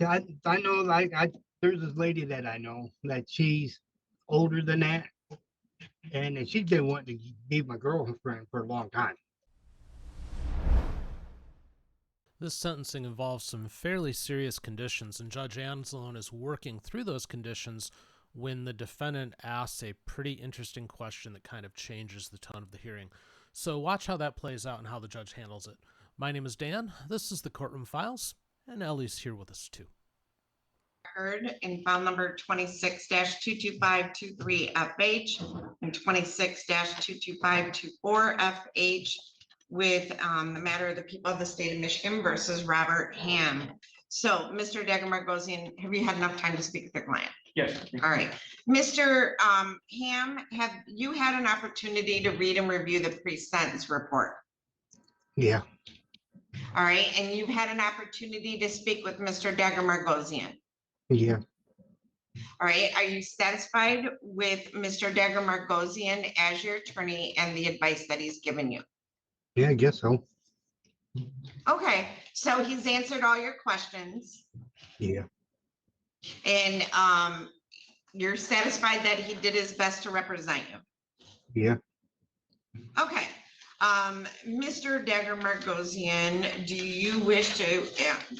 I know, like, there's this lady that I know that she's older than that, and she's been wanting to be my girlfriend for a long time. This sentencing involves some fairly serious conditions, and Judge Anzalone is working through those conditions when the defendant asks a pretty interesting question that kind of changes the tone of the hearing. So watch how that plays out and how the judge handles it. My name is Dan. This is the Courtroom Files, and Ellie's here with us too. Heard in file number 26-22523FH and 26-22524FH with the matter of the people of the state of Michigan versus Robert Ham. So, Mr. Dagger-Margosian, have you had enough time to speak with the client? Yes. All right. Mr. Ham, have you had an opportunity to read and review the pre-sentence report? Yeah. All right. And you've had an opportunity to speak with Mr. Dagger-Margosian? Yeah. All right. Are you satisfied with Mr. Dagger-Margosian as your attorney and the advice that he's given you? Yeah, I guess so. Okay. So he's answered all your questions. Yeah. And you're satisfied that he did his best to represent you? Yeah. Okay. Mr. Dagger-Margosian, do you wish to,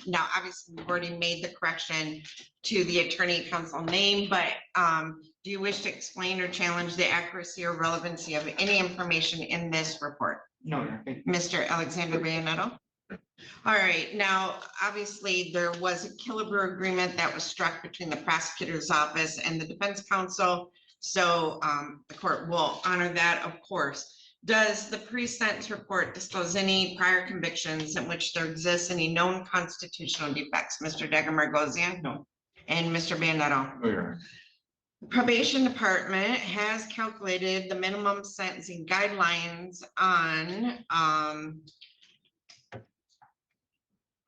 now obviously we've already made the correction to the attorney counsel name, but do you wish to explain or challenge the accuracy or relevancy of any information in this report? No. Mr. Alexander Bayonetto? All right, now, obviously, there was a Killebrew agreement that was struck between the prosecutor's office and the defense counsel. So the court will honor that, of course. Does the pre-sentence report disclose any prior convictions in which there exists any known constitutional defects? Mr. Dagger-Margosian? No. And Mr. Bayonetto? No, Your Honor. The probation department has calculated the minimum sentencing guidelines on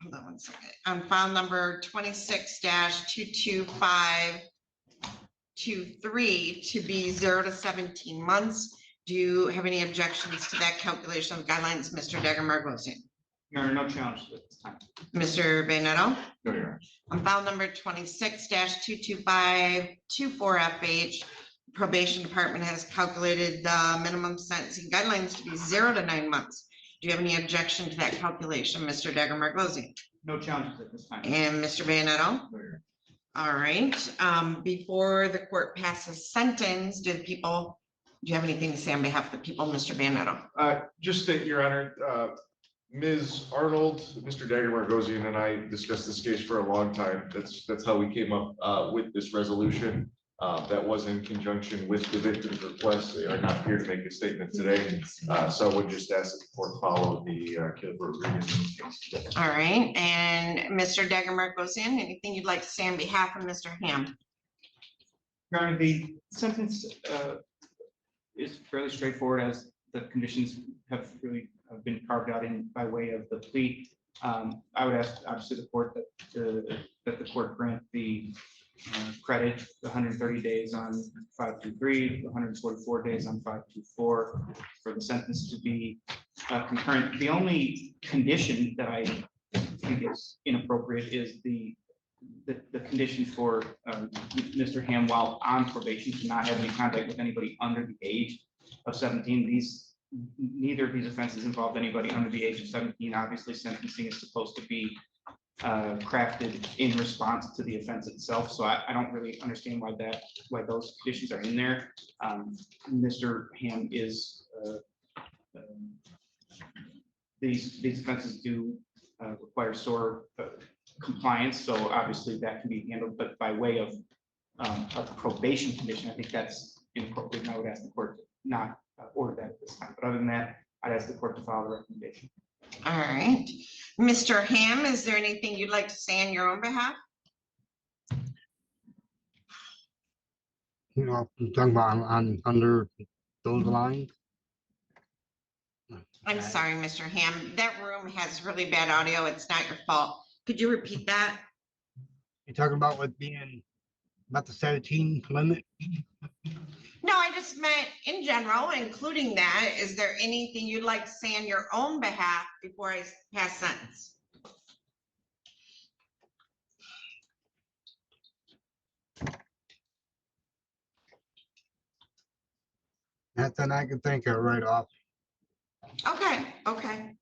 hold on one second, on file number 26-22523 to be 0 to 17 months. Do you have any objections to that calculation of guidelines, Mr. Dagger-Margosian? No challenge at this time. Mr. Bayonetto? No, Your Honor. On file number 26-22524FH, probation department has calculated the minimum sentencing guidelines to be 0 to 9 months. Do you have any objection to that calculation, Mr. Dagger-Margosian? No challenges at this time. And Mr. Bayonetto? No, Your All right. Before the court passes sentence, do you have anything to say on behalf of the people, Mr. Bayonetto? Just that, Your Honor, Ms. Arnold, Mr. Dagger-Margosian, and I discussed this case for a long time. That's how we came up with this resolution. That was in conjunction with the victim's request. They are not here to make a statement today. So I would just ask that the court follow the Killebrew agreement in this case. All right. And Mr. Dagger-Margosian, anything you'd like to say on behalf of Mr. Ham? Your Honor, the sentence is fairly straightforward as the conditions have really been carved out by way of the plea. I would ask, obviously, the court that the court grant the credit, the 130 days on 523, 144 days on 524, for the sentence to be concurrent. The only condition that I think is inappropriate is the condition for Mr. Ham, while on probation, to not have any contact with anybody under the age of 17. Neither of these offenses involved anybody under the age of 17. Obviously, sentencing is supposed to be crafted in response to the offense itself. So I don't really understand why those conditions are in there. Mr. Ham is these offenses do require SOAR compliance, so obviously that can be handled, but by way of a probation condition, I think that's inappropriate, and I would ask the court to not order that at this time. But other than that, I'd ask the court to follow the recommendation. All right. Mr. Ham, is there anything you'd like to say on your own behalf? You know, I'm talking about under those lines. I'm sorry, Mr. Ham. That room has really bad audio. It's not your fault. Could you repeat that? You're talking about with being about the 17 limit? No, I just meant in general, including that. Is there anything you'd like to say on your own behalf before I pass sentence? Nothing I can think of right off. Okay, okay.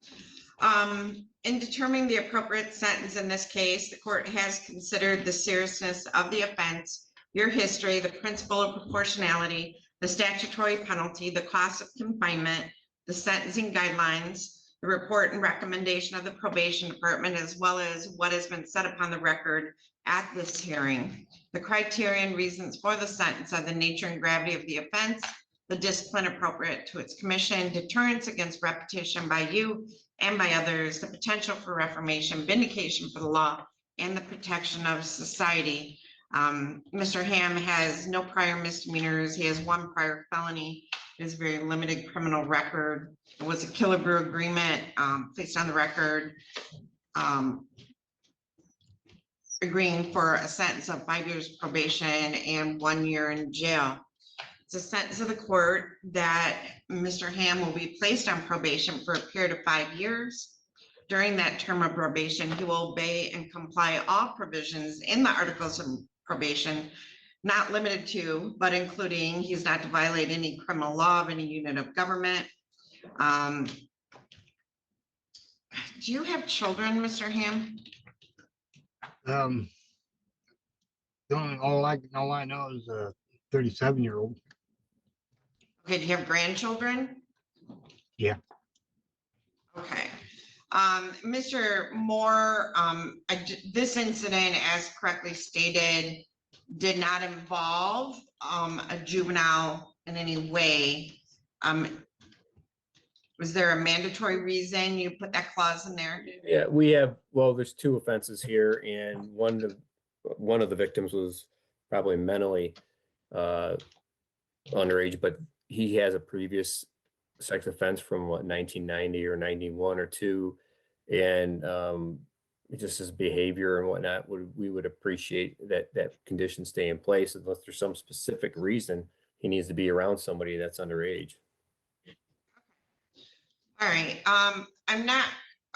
In determining the appropriate sentence in this case, the court has considered the seriousness of the offense, your history, the principle of proportionality, the statutory penalty, the cost of confinement, the sentencing guidelines, the report and recommendation of the probation department, as well as what has been said upon the record at this hearing. The criteria and reasons for the sentence are the nature and gravity of the offense, the discipline appropriate to its commission, deterrence against repetition by you and by others, the potential for reformation, vindication for the law, and the protection of society. Mr. Ham has no prior misdemeanors. He has one prior felony. His very limited criminal record. It was a Killebrew agreement placed on the record, agreeing for a sentence of 5 years probation and 1 year in jail. It's a sentence of the court that Mr. Ham will be placed on probation for a period of 5 years. During that term of probation, he will obey and comply all provisions in the articles of probation, not limited to, but including, he's not to violate any criminal law of any unit of government. Do you have children, Mr. Ham? All I know is a 37-year-old. Okay, do you have grandchildren? Yeah. Okay. Mr. Moore, this incident, as correctly stated, did not involve a juvenile in any way. Was there a mandatory reason you put that clause in there? Yeah, we have, well, there's two offenses here, and one of the victims was probably mentally underage, but he has a previous sex offense from what, 1990 or 91 or 2, and just his behavior and whatnot, we would appreciate that condition stay in place unless there's some specific reason he needs to be around somebody that's underage. All right, I'm not,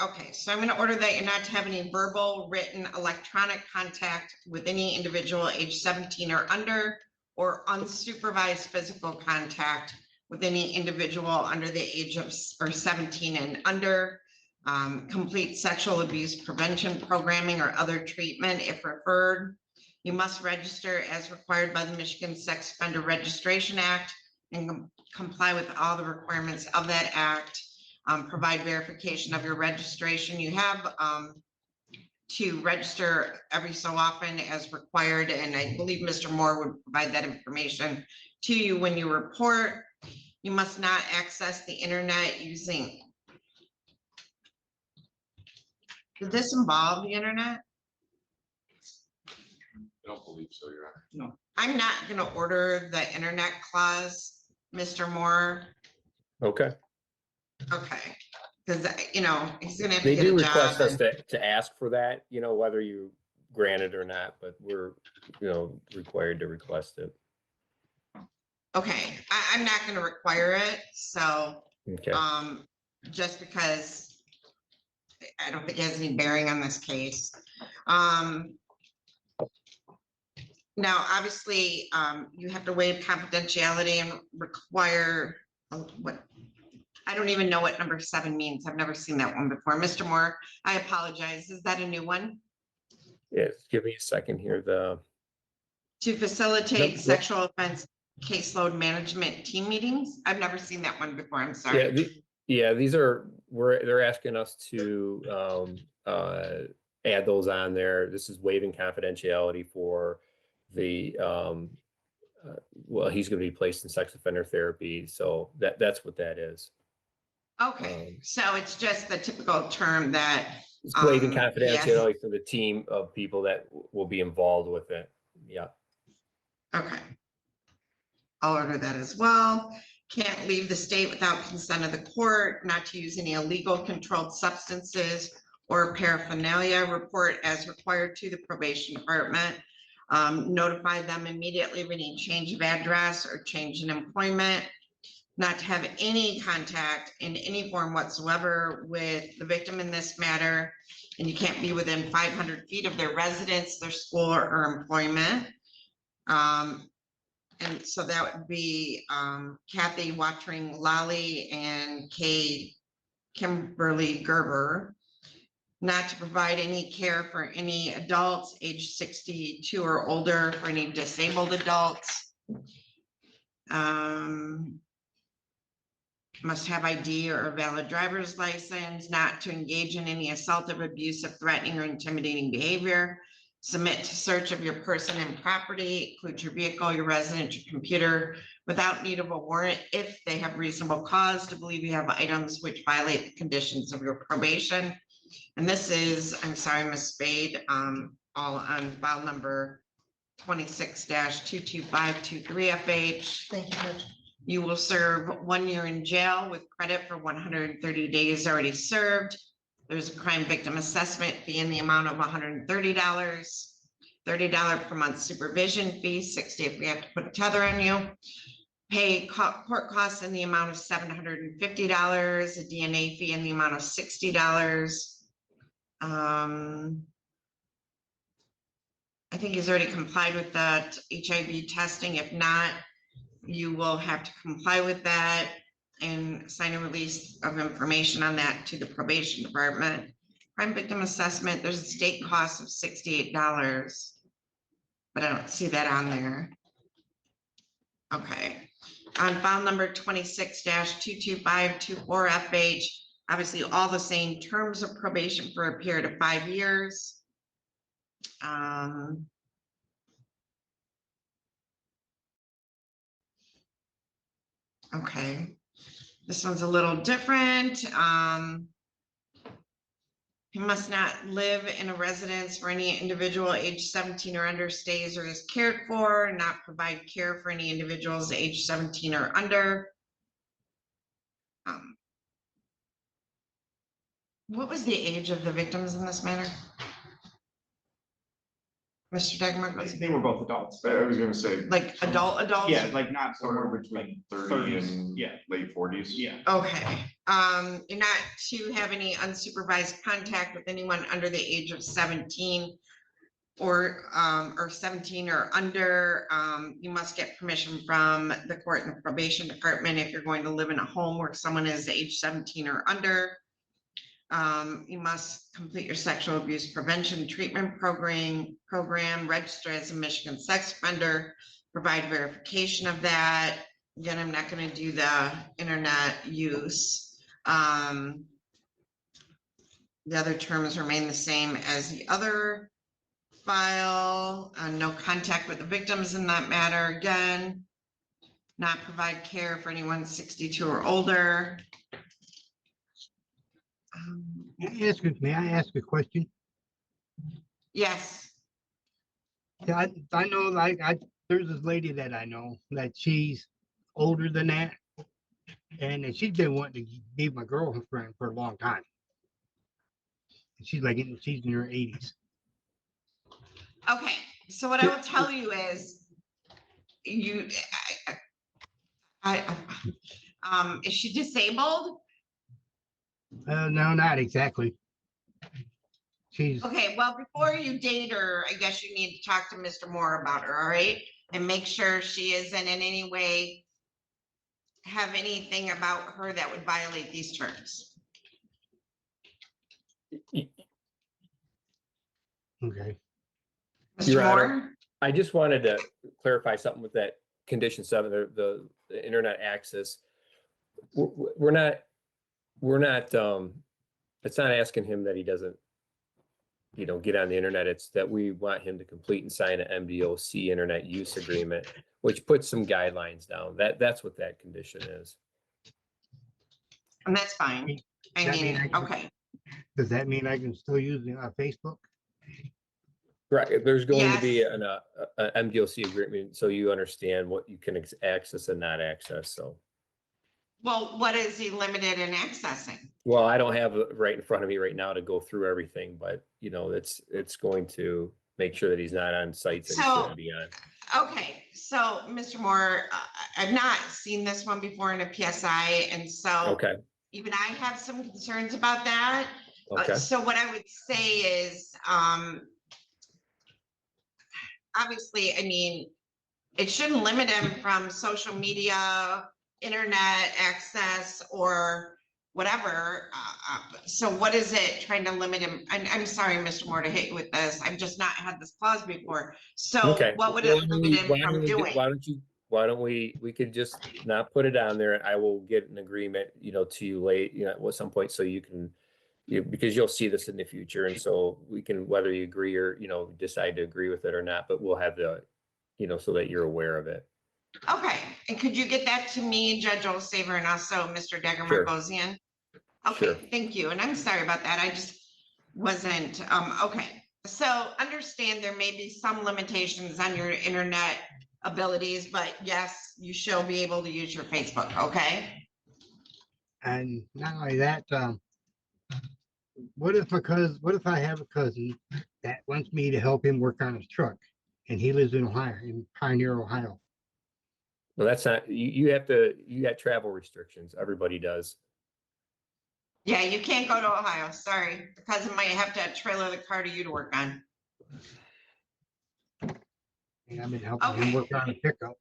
okay, so I'm gonna order that you're not to have any verbal, written, electronic contact with any individual age 17 or under, or unsupervised physical contact with any individual under the age of or 17 and under. Complete sexual abuse prevention programming or other treatment if referred. You must register as required by the Michigan Sex Offender Registration Act and comply with all the requirements of that act. Provide verification of your registration. You have to register every so often as required, and I believe Mr. Moore would provide that information to you when you report. You must not access the internet using. Did this involve the internet? I don't believe so, Your Honor. I'm not gonna order the internet clause, Mr. Moore. Okay. Okay, because he's gonna have to They get do a request job. us to ask for that, whether you grant it or not, but we're, required to request it. Okay, I'm not gonna require it, so, Okay. just because I don't think it has any bearing on this case. Now, obviously, you have to waive confidentiality and require what? I don't even know what number 7 means. I've never seen that one before. Mr. Moore, I apologize. Is that a new one? Yes, give me a second here. To facilitate Nope. sexual offense caseload management team meetings? I've never seen that one before. I'm sorry. These are, they're asking us to add those on there. This is waiving confidentiality for the, well, he's going to be placed in sex offender therapy. So that's what that is. Okay, so it's just the typical term that. It's waiving yes. confidentiality for the team of people that will be involved with it. Yeah. Okay. I'll order that as well. Can't leave the state without consent of the court, not to use any illegal controlled substances or paraphernalia. Report as required to the probation department. Notify them immediately of any change of address or change in employment. Not to have any contact in any form whatsoever with the victim in this matter. And you can't be within 500 feet of their residence, their school, or employment. and so that would be, Kathy Watering Lally and Kimberly Gerber. Not to provide any care for any adults age 62 or older, for any disabled adults. Must have ID or a valid driver's license, not to engage in any assaultive, abusive, threatening, or intimidating behavior. Submit to search of your person and property, includes your vehicle, your residence, your computer, without need of a warrant if they have reasonable cause to believe you have items which violate the conditions of your probation. And this is, I'm sorry, Ms. Spade, all on file number 26-22523 FH. Thank you, Judge. You will serve 1 year in jail with credit for 130 days already served. There's a crime victim assessment fee in the amount of $130, $30 per month supervision fee, 60 if we have to put a tether on you. Pay court costs in the amount of $750, a DNA fee in the amount of $60. I think he's already complied with that HIV testing. If not, you will have to comply with that and sign a release of information on that to the probation department. Crime victim assessment, there's a state cost of $68, but I don't see that on there. Okay, on file number 26-22524 FH, obviously all the same terms of probation for a period of 5 years. Okay, this one's a little different. He must not live in a residence for any individual age 17 or under stays or is cared for, not provide care for any individuals age 17 or under. What was the age of the victims in this matter? Mr. Dagmar, They were both adults. I was gonna say. like adults? Yeah, like not Somewhere somewhere between like 30 30s, and yeah. late 40s. Yeah. Okay, you're not to have any unsupervised contact with anyone under the age of 17 or 17 or under. You must get permission from the court and the probation department if you're going to live in a home where someone is age 17 or under. You must complete your sexual abuse prevention treatment program, register as a Michigan sex offender, provide verification of that. Again, I'm not going to do the internet use. The other terms remain the same as the other file. No contact with the victims in that matter. Again, not provide care for anyone 62 or older. May I ask a question? Yes. Yeah, I know, like, there's this lady that I know that she's older than that. And she's been wanting to be my girlfriend for a long time. And she's she's in her 80s. Okay, so what I will tell you is, is she disabled? No, not exactly. She's, Okay, well, before you date her, I guess you need to talk to Mr. Moore about her, all right? And make sure she isn't in any way have anything about her that would violate these terms. okay. Mr. Your Honor. Moore? I just wanted to clarify something with that condition 7, the internet access. We're not, it's not asking him that he doesn't, get on the internet. It's that we want him to complete and sign an MDOC internet use agreement, which puts some guidelines down. That's what that condition is. And that's fine. I Does that mean mean, I can- okay, Does that mean I can still use Facebook? Right, there's going to be Yes. an MDOC agreement, so you understand what you can access and not access, so. well, what is he limited in accessing? Well, I don't have it right in front of me right now to go through everything, but it's going to make sure that he's not on sites that he So- shouldn't be on. Okay, so Mr. Moore, I've not seen this one before in a PSI, and so Okay, even I have some concerns about that. okay, So what I would say is, obviously, I mean, It shouldn't limit him from social media, internet access, or whatever. So what is it trying to limit him? I'm sorry, Mr. Moore, to hit you with this. I've just not had this clause before. So Okay. what would it limit him Why from don't we, doing? why don't we could just not put it on there and I will get an agreement, to you late, at some point so you can, because you'll see this in the future. And so we can, whether you agree or, decide to agree with it or not, but we'll have the, so that you're aware of it. Okay, and could you get that to me, Judge Olsaver, and also Mr. Dagger Sure. Margosian? Okay, Sure. thank you, and I'm sorry about that, I just wasn't, okay. So understand there may be some limitations on your internet abilities, but yes, you shall be able to use your Facebook, okay? And not only that, what if I have a cousin that wants me to help him work on his truck, and he lives in Ohio, in Pioneer, Ohio? Well, that's not, you got travel restrictions. Everybody does. Yeah, you can't go to Ohio, sorry, the cousin might have to trailer the car to you to work on. And I've been helping him Okay. work on a pickup.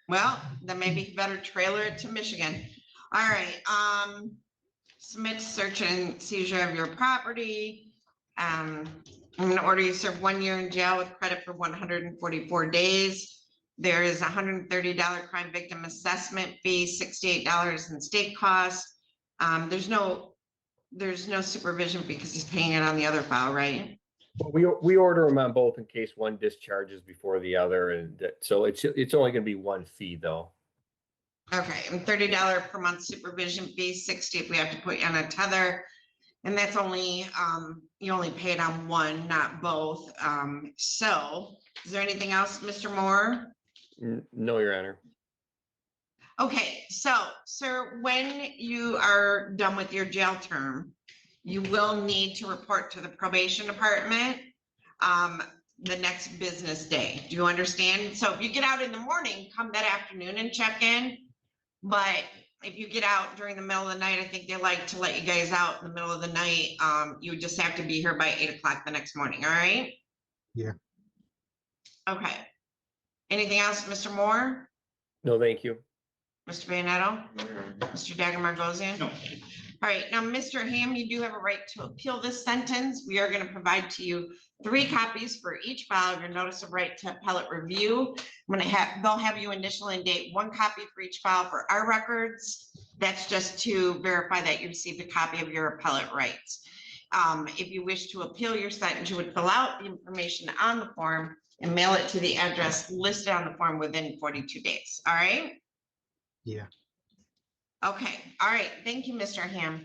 Well, then maybe you better trailer it to Michigan. All right, submit search and seizure of your property. I'm gonna order you serve 1 year in jail with credit for 144 days. There is a $130 crime victim assessment fee, $68 in state costs. There's no supervision because he's paying it on the other file, right? Well, we order them on both in case one discharges before the other, and so it's only going to be one fee though. Okay, and $30 per month supervision fee, 60 if we have to put you on a tether. And that's only, you only paid on one, not both. So is there anything else, Mr. Moore? No, Your Honor. Okay, so, sir, when you are done with your jail term, you will need to report to the probation department the next business day. Do you understand? So if you get out in the morning, come that afternoon and check in. But if you get out during the middle of the night, I think they like to let you guys out in the middle of the night. You just have to be here by 8 o'clock the next morning, all right? Yeah. Okay. Anything else, Mr. Moore? No, thank you. Mr. Bayonetto? Mr. Dagger Margosian? No. All right, now, Mr. Ham, you do have a right to appeal this sentence. We are going to provide to you 3 copies for each file of your notice of right to appellate review. They'll have you initial and date 1 copy for each file for our records. That's just to verify that you received a copy of your appellate rights. If you wish to appeal your sentence, you would fill out the information on the form and mail it to the address listed on the form within 42 days. All right? Yeah. Okay. All right. Thank you, Mr. Ham.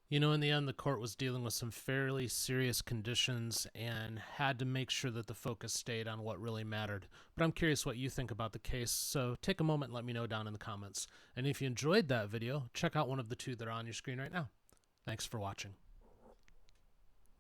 In the end, the court was dealing with some fairly serious conditions and had to make sure that the focus stayed on what really mattered. But I'm curious what you think about the case, so take a moment and let me know down in the comments. And if you enjoyed that video, check out one of the 2 that are on your screen right now. Thanks for watching.